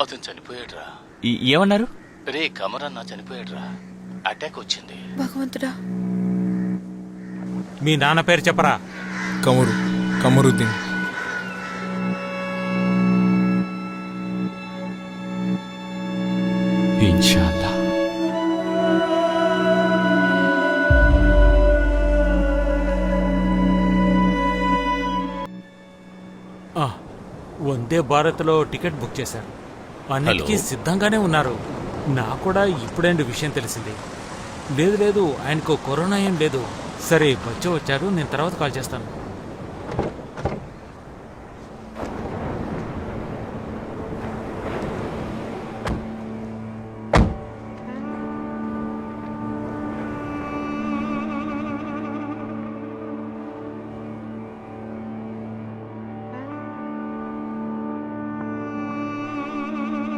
అతను చనిపోయాడురా. ఏమన్నారు? రే కమరన్న చనిపోయాడురా, అటాక్ వచ్చింది. భగవంతుడా. మీ నాన్న పేరు చెప్పరా? కమరుద్దీన్. ఇన్షాల్లా. వందే భారత్లో టికెట్ బుక్ చేశారు. అన్నిటికీ హలో. సిద్ధంగానే ఉన్నారు. నాకు కూడా ఇప్పుడేంటి విషయం తెలిసింది. లేదు ఆయనకు కరోనా ఏం లేదు. సరే బచ్చో వచ్చారు, నేను తర్వాత కాల్ చేస్తాను.